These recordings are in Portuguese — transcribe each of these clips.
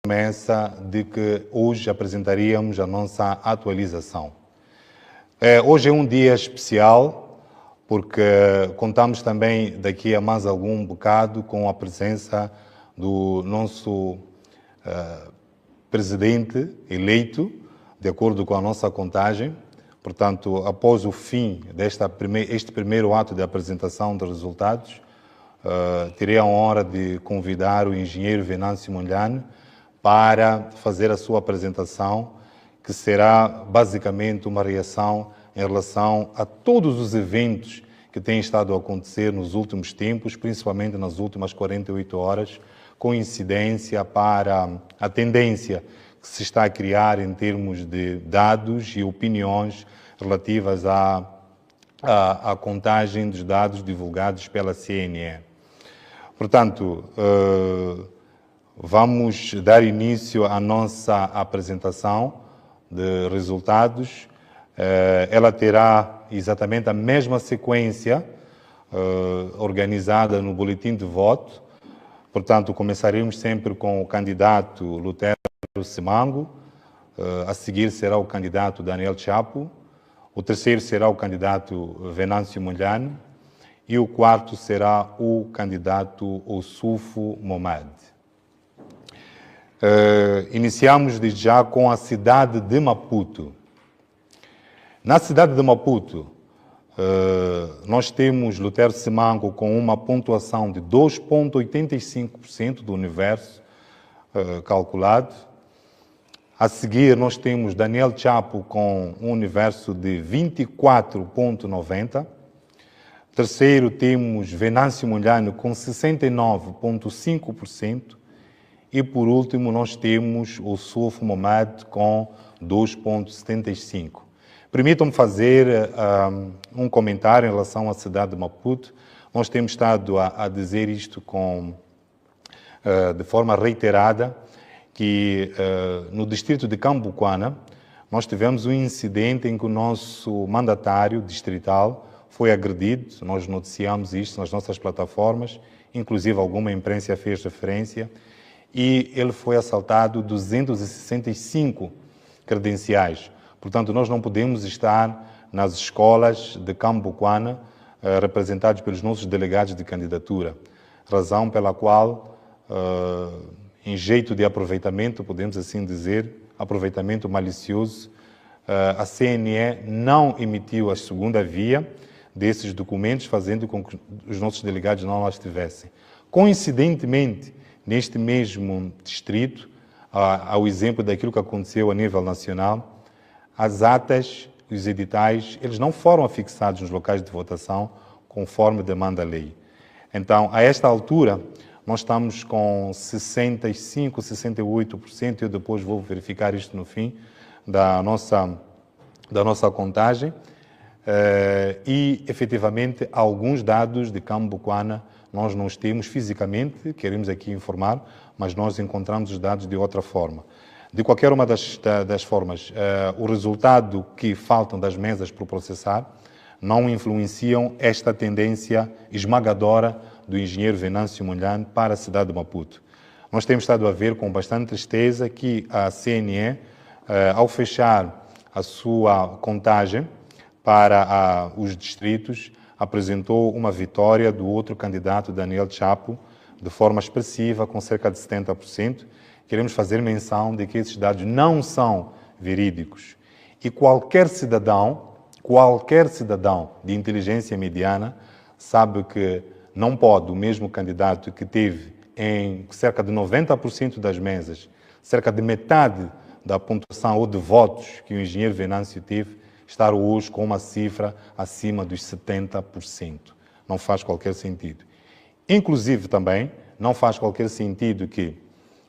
promessa de que hoje apresentaríamos a nossa atualização. Hoje é um dia especial, porque contamos também daqui a mais algum bocado com a presença do nosso presidente eleito, de acordo com a nossa contagem. Portanto, após o fim este primeiro ato de apresentação de resultados, terei a honra de convidar o engenheiro Venâncio Mondlane para fazer a sua apresentação, que será basicamente uma reação em relação a todos os eventos que têm estado a acontecer nos últimos tempos, principalmente nas últimas 48 horas, com incidência para a tendência que se está a criar em termos de dados e opiniões relativas à contagem dos dados divulgados pela CNE. Portanto, vamos dar início à nossa apresentação de resultados. Ela terá exatamente a mesma sequência organizada no boletim de voto. Portanto, começaremos sempre com o candidato Lutero Simango, a seguir será o candidato Daniel Chapo, o terceiro será o candidato Venâncio Mondlane e o quarto será o candidato Ossufo Momad. Iniciamos desde já com a cidade de Maputo. Na cidade de Maputo, nós temos Lutero Simango com uma pontuação de 2,85% do universo calculado. A seguir, nós temos Daniel Chapo com um universo de 24,90%. Terceiro, temos Venâncio Mondlane com 69,5%. E, por último, nós temos o Ossufo Momad com 2,75%. Permitam-me fazer um comentário em relação à cidade de Maputo. Nós temos estado a dizer isto de forma reiterada, que no distrito de Cambuquana nós tivemos um incidente em que o nosso mandatário distrital foi agredido. Nós noticiamos isto nas nossas plataformas, inclusive alguma imprensa fez referência, e ele foi assaltado 265 credenciais. Portanto, nós não podemos estar nas escolas de Cambuquana representados pelos nossos delegados de candidatura, razão pela qual, em jeito de aproveitamento, podemos assim dizer, aproveitamento malicioso, a CNE não emitiu a segunda via desses documentos, fazendo com que os nossos delegados não as tivessem. Coincidentemente, neste mesmo distrito, ao exemplo daquilo que aconteceu a nível nacional, as atas, os editais, eles não foram afixados nos locais de votação conforme demanda a lei. Então, a esta altura, nós estamos com 65%, 68%, eu depois vou verificar isto no fim da nossa contagem, e, efetivamente, alguns dados de Cambuquana nós não os temos fisicamente, queremos aqui informar, mas nós encontramos os dados de outra forma. De qualquer uma das formas, o resultado que faltam das mesas por processar não influenciam esta tendência esmagadora do engenheiro Venâncio Mondlane para a cidade de Maputo. Nós temos estado a ver com bastante tristeza que a CNE, ao fechar a sua contagem para os distritos, apresentou uma vitória do outro candidato, Daniel Chapo, de forma expressiva, com cerca de 70%. Queremos fazer menção de que esses dados não são verídicos. E qualquer cidadão de inteligência mediana sabe que não pode o mesmo candidato que teve em cerca de 90% das mesas, cerca de metade da pontuação ou de votos que o engenheiro Venâncio teve, estar hoje com uma cifra acima dos 70%. Não faz qualquer sentido. Inclusive também não faz qualquer sentido que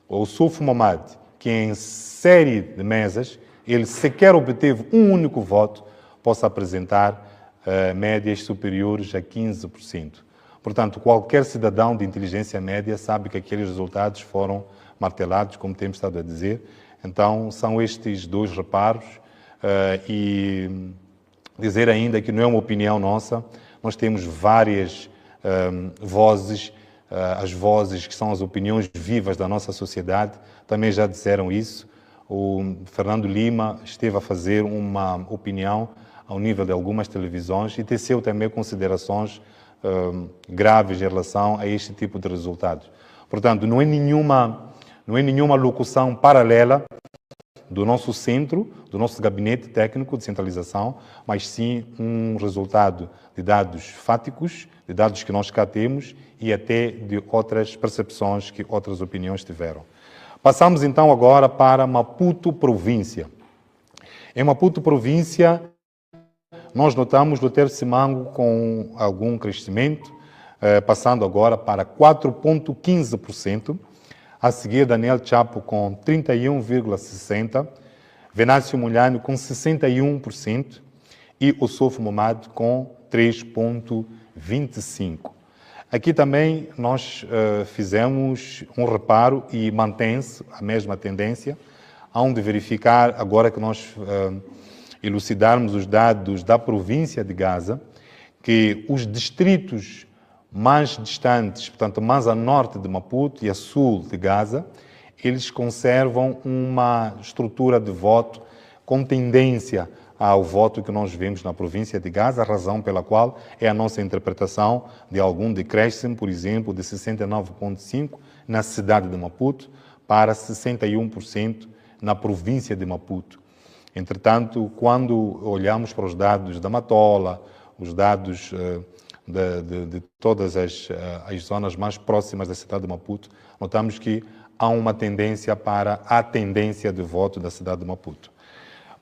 o Ossufo Momad, que em série de mesas, ele sequer obteve um único voto, possa apresentar médias superiores a 15%. Portanto, qualquer cidadão de inteligência média sabe que aqueles resultados foram martelados, como temos estado a dizer. Então, são estes dois reparos, e dizer ainda que não é uma opinião nossa, nós temos várias vozes as vozes que são as opiniões vivas da nossa sociedade, também já disseram isso. O Fernando Lima esteve a fazer uma opinião ao nível de algumas televisões e teceu também considerações graves em relação a este tipo de resultados. Portanto, não é nenhuma locução paralela do nosso centro, do nosso gabinete técnico de centralização, mas sim um resultado de dados fáticos, de dados que nós cá temos e até de outras percepções que outras opiniões tiveram. Passamos então agora para Maputo província. Em Maputo província, nós notamos Lutero Simango com algum crescimento, passando agora para 4,15%, a seguir Daniel Chapo com 31,60%, Venâncio Mondlane com 61% e Ossofo Momad com 3,25%. Aqui também nós fizemos um reparo e mantém-se a mesma tendência, onde verificar, agora que nós elucidarmos os dados da província de Gaza, que os distritos mais distantes, portanto, mais a norte de Maputo e a sul de Gaza, eles conservam uma estrutura de voto com tendência ao voto que nós vemos na província de Gaza, a razão pela qual é a nossa interpretação de algum decréscimo, por exemplo, de 69,5% na cidade de Maputo para 61% na província de Maputo. Entretanto, quando olhamos para os dados da Matola, os dados de todas as zonas mais próximas da cidade de Maputo, notamos que há uma tendência para a tendência de voto da cidade de Maputo.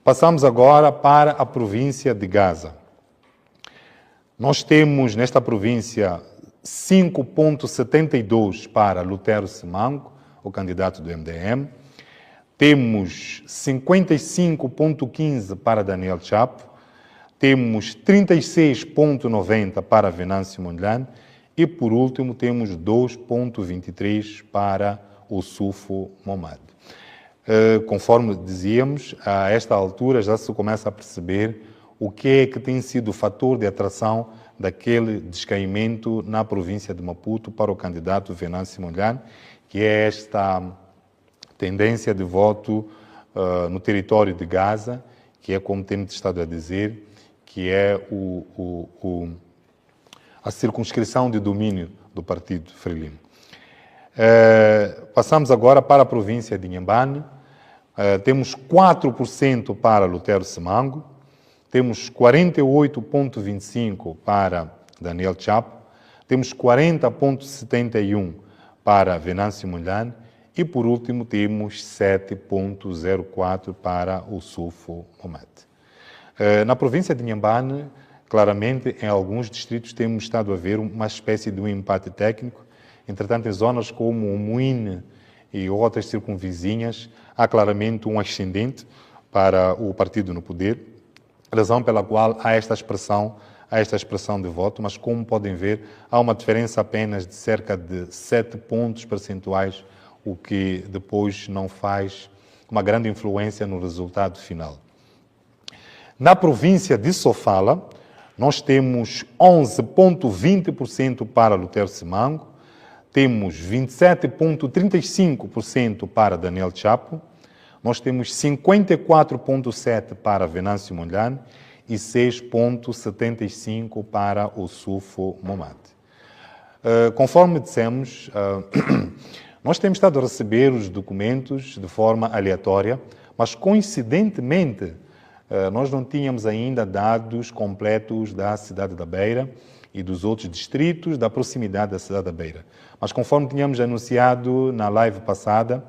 Passamos agora para a província de Gaza. Nós temos nesta província 5,72 para Lutero Simango, o candidato do MDM. Temos 55,15 para Daniel Chapo. Temos 36,90 para Venâncio Mondlane. E, por último, temos 2,23 para Ossofo Momad. Conforme dizíamos, a esta altura já se começa a perceber o que é que tem sido o fator de atração daquele descaimento na província de Maputo para o candidato Venâncio Mondlane, que é esta tendência de voto no território de Gaza, que é, como temos estado a dizer, que é a circunscrição de domínio do partido Frelimo. Passamos agora para a província de Inhambane. Temos 4% para Lutero Simango, temos 48,25% para Daniel Chapo, temos 40,71% para Venâncio Mondlane e, por último, temos 7,04% para Ossofo Momad. Na província de Inhambane, claramente, em alguns distritos temos estado a ver uma espécie de um empate técnico. Entretanto, em zonas como o Moine e outras circunvizinhas, há claramente um ascendente para o partido no poder, razão pela qual há esta expressão de voto, mas como podem ver, há uma diferença apenas de cerca de 7 pontos percentuais, o que depois não faz uma grande influência no resultado final. Na província de Sofala, nós temos 11,20% para Lutero Simango, temos 27,35% para Daniel Chapo, nós temos 54,7% para Venâncio Mondlane e 6,75% para Ossofo Momad. Conforme dissemos, nós temos estado a receber os documentos de forma aleatória, mas coincidentemente nós não tínhamos ainda dados completos da cidade da Beira e dos outros distritos da proximidade da cidade da Beira. Mas conforme tínhamos anunciado na live passada,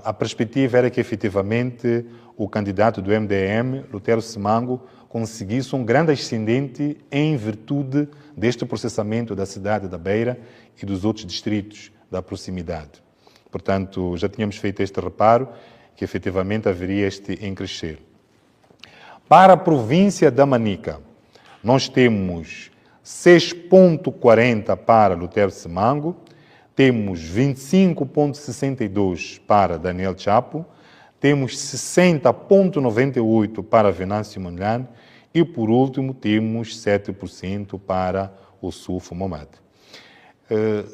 a perspectiva era que efetivamente o candidato do MDM, Lutero Simango, conseguisse um grande ascendente em virtude deste processamento da cidade da Beira e dos outros distritos da proximidade. Portanto, já tínhamos feito este reparo, que efetivamente haveria este em crescer. Para a província da Manica, nós temos 6,40 para Lutero Simango, temos 25,62 para Daniel Chapo, temos 60,98 para Venâncio Mondlane e, por último, temos 7% para Ossofo Momad.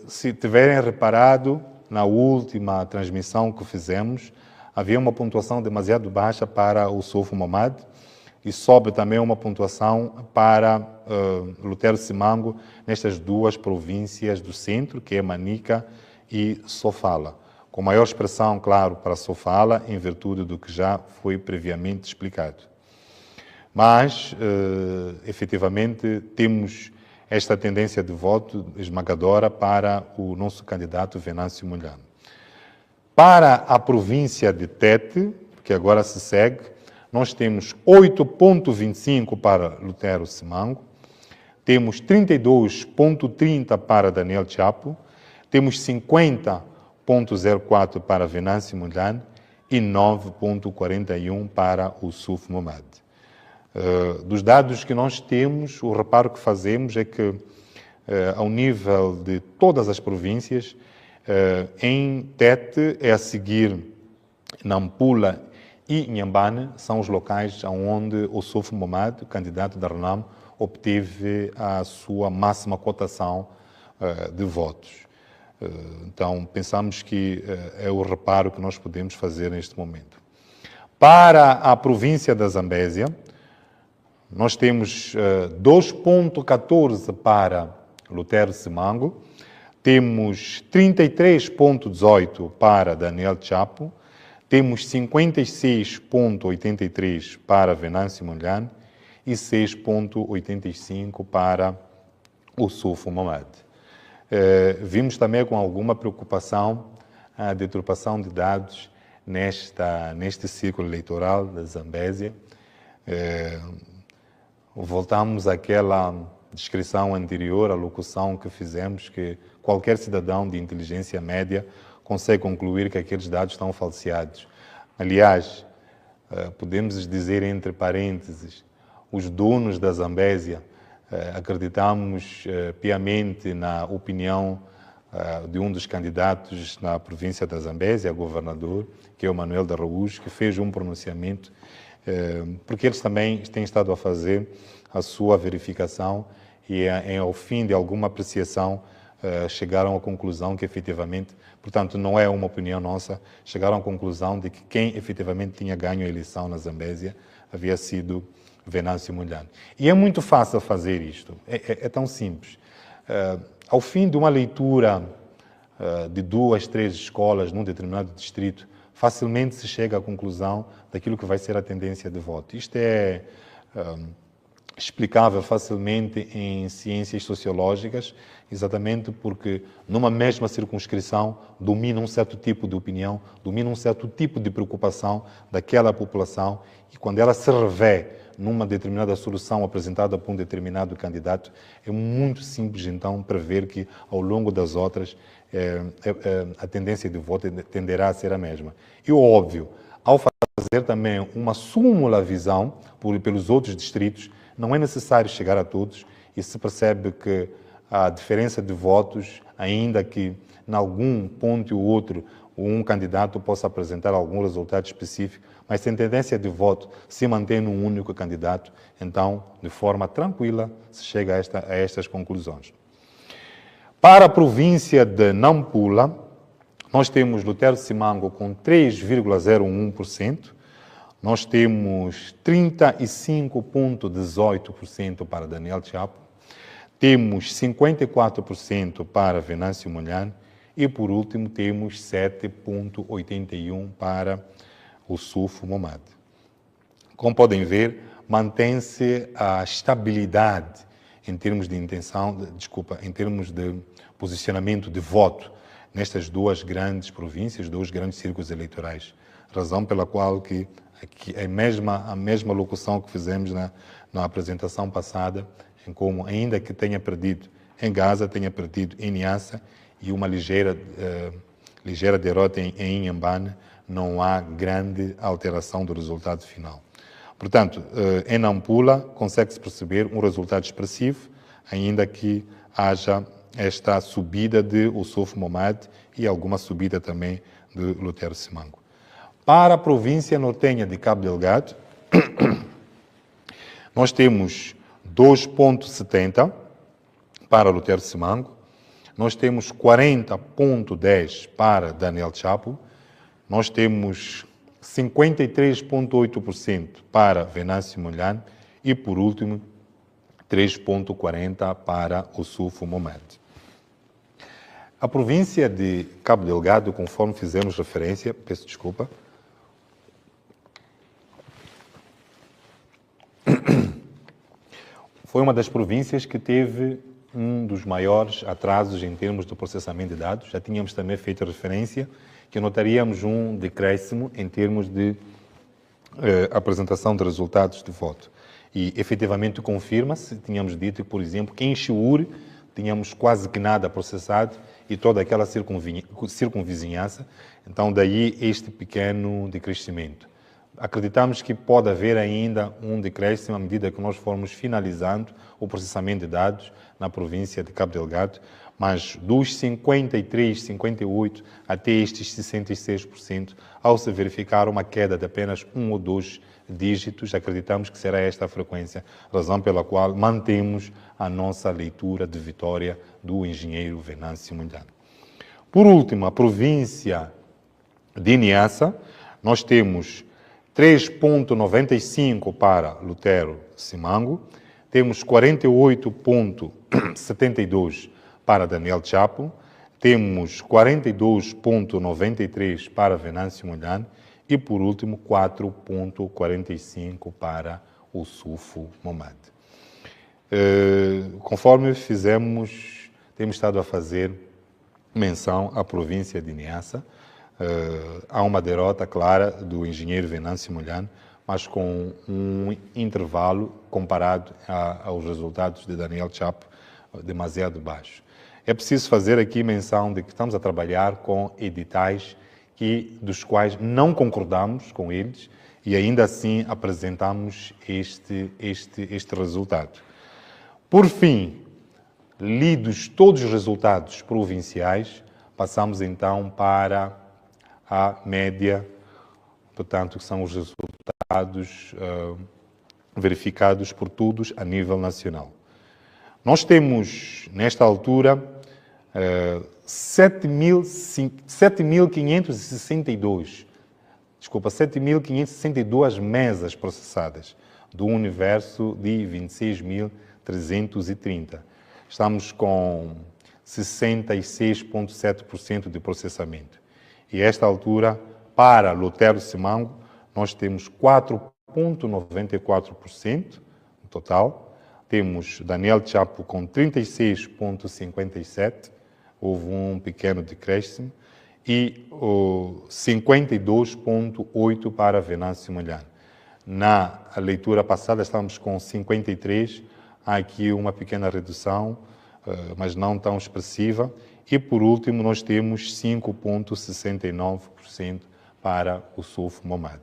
Se tiverem reparado, na última transmissão que fizemos, havia uma pontuação demasiado baixa para o Soufo Momad e sobe também uma pontuação para Lutero Simango nestas duas províncias do centro, que é Manica e Sofala. Com maior expressão, claro, para Sofala, em virtude do que já foi previamente explicado. Mas, efetivamente, temos esta tendência de voto esmagadora para o nosso candidato Venâncio Mondlane. Para a província de Tete, que agora se segue, nós temos 8,25 para Lutero Simango, temos 32,30 para Daniel Chapo, temos 50,04 para Venâncio Mondlane e 9,41 para o Soufo Momad. Dos dados que nós temos, o reparo que fazemos é que, ao nível de todas as províncias, em Tete é a seguir Nampula e Inhambane, são os locais onde o Soufo Momad, o candidato da RENAM, obteve a sua máxima cotação de votos. Então, pensamos que é o reparo que nós podemos fazer neste momento. Para a província da Zambésia, nós temos 2,14 para Lutero Simango, temos 33,18 para Daniel Chapo, temos 56,83 para Venâncio Mondlane e 6,85 para o Soufo Momad. Vimos também com alguma preocupação a deturpação de dados neste círculo eleitoral da Zambésia. Voltamos àquela descrição anterior, à locução que fizemos, que qualquer cidadão de inteligência média consegue concluir que aqueles dados estão falseados. Aliás, podemos dizer entre parênteses, os donos da Zambésia acreditamos piamente na opinião de um dos candidatos na província da Zambésia, governador, que é o Manuel de Araújo, que fez um pronunciamento, porque eles também têm estado a fazer a sua verificação e, ao fim de alguma apreciação, chegaram à conclusão que, efetivamente, portanto, não é uma opinião nossa, chegaram à conclusão de que quem efetivamente tinha ganho a eleição na Zambésia havia sido Venâncio Mondlane. E é muito fácil fazer isto, é tão simples. Ao fim de uma leitura de 2, 3 escolas num determinado distrito, facilmente se chega à conclusão daquilo que vai ser a tendência de voto. Isto é explicável facilmente em ciências sociológicas, exatamente porque numa mesma circunscrição domina um certo tipo de opinião, domina um certo tipo de preocupação daquela população e quando ela se revê numa determinada solução apresentada por um determinado candidato, é muito simples então prever que ao longo das outras a tendência de voto tenderá a ser a mesma. E óbvio, ao fazer também uma súmula visão pelos outros distritos, não é necessário chegar a todos e se percebe que a diferença de votos, ainda que em algum ponto ou outro um candidato possa apresentar algum resultado específico, mas se a tendência de voto se mantém num único candidato, então, de forma tranquila, se chega a estas conclusões. Para a província de Nampula, nós temos Lutero Simango com 3,01%, nós temos 35,18% para Daniel Chapo, temos 54% para Venâncio Mondlane e, por último, temos 7,81% para o Soufo Momad. Como podem ver, mantém-se a estabilidade em termos de em termos de posicionamento de voto nestas duas grandes províncias, dois grandes círculos eleitorais. Razão pela qual que aqui a mesma locução que fizemos na apresentação passada, em como, ainda que tenha perdido em Gaza, tenha perdido em Niassa e uma ligeira derrota em Inhambane, não há grande alteração do resultado final. Portanto, em Nampula consegue-se perceber um resultado expressivo, ainda que haja esta subida de o Soufo Momad e alguma subida também de Lutero Simango. Para a província nortenha de Cabo Delgado, nós temos 2,70 para Lutero Simango, nós temos 40,10% para Daniel Chapo, nós temos 53,8% para Venâncio Mondlane e, por último, 3,40% para Ossufo Mohamed. A província de Cabo Delgado, conforme fizemos referência, peço desculpa, foi uma das províncias que teve um dos maiores atrasos em termos do processamento de dados. Já tínhamos também feito referência que notaríamos um decréscimo em termos de apresentação de resultados de voto. E, efetivamente, confirma-se. Tínhamos dito que, por exemplo, que em Chiure tínhamos quase que nada processado e toda aquela circunvizinhança. Então, daí este pequeno decrescimento. Acreditamos que pode haver ainda um decréscimo à medida que nós formos finalizando o processamento de dados na província de Cabo Delgado, mas dos 53, 58 até estes 66%, ao se verificar uma queda de apenas 1 ou 2 dígitos, acreditamos que será esta a frequência, razão pela qual mantemos a nossa leitura de vitória do engenheiro Venâncio Mondlane. Por último, a província de Niassa, nós temos 3,95 para Lutero Simango, temos 48,72 para Daniel Chapo, temos 42,93 para Venâncio Mondlane e, por último, 4,45 para Ossufo Mohamed. Conforme temos estado a fazer menção à província de Niassa, há uma derrota clara do engenheiro Venâncio Mondlane, mas com um intervalo comparado aos resultados de Daniel Chapo demasiado baixo. É preciso fazer aqui menção de que estamos a trabalhar com editais dos quais não concordamos com eles e ainda assim apresentamos este resultado. Por fim, lidos todos os resultados provinciais, passamos então para a média, portanto, que são os resultados verificados por todos a nível nacional. Nós temos, nesta altura, 7.562 mesas processadas, do universo de 26.330. Estamos com 66,7% de processamento. E a esta altura, para Lutero Simango, nós temos 4,94% no total. Temos Daniel Chapo com 36,57%, houve um pequeno decréscimo, e 52,8% para Venâncio Mondlane. Na leitura passada estávamos com 53%, há aqui uma pequena redução, mas não tão expressiva. E, por último, nós temos 5,69% para Ossufo Mohamed.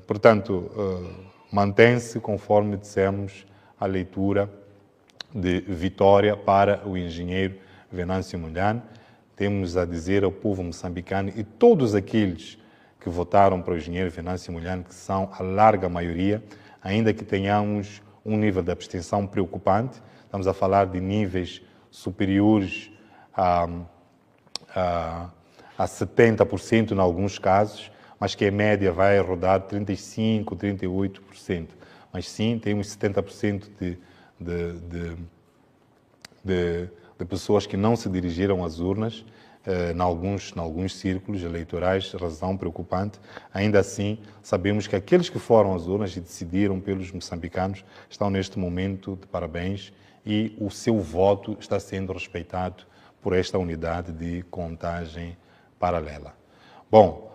Portanto, mantém-se, conforme dissemos, a leitura de vitória para o engenheiro Venâncio Mondlane. Temos a dizer ao povo moçambicano e todos aqueles que votaram para o engenheiro Venâncio Mondlane, que são a larga maioria, ainda que tenhamos um nível de abstenção preocupante, estamos a falar de níveis superiores a 70% em alguns casos, mas que a média vai rodar 35%, 38%. Mas sim, temos 70% de pessoas que não se dirigiram às urnas, em alguns círculos eleitorais, razão preocupante. Ainda assim, sabemos que aqueles que foram às urnas e decidiram pelos moçambicanos estão neste momento de parabéns e o seu voto está sendo respeitado por esta unidade de contagem paralela. Bom,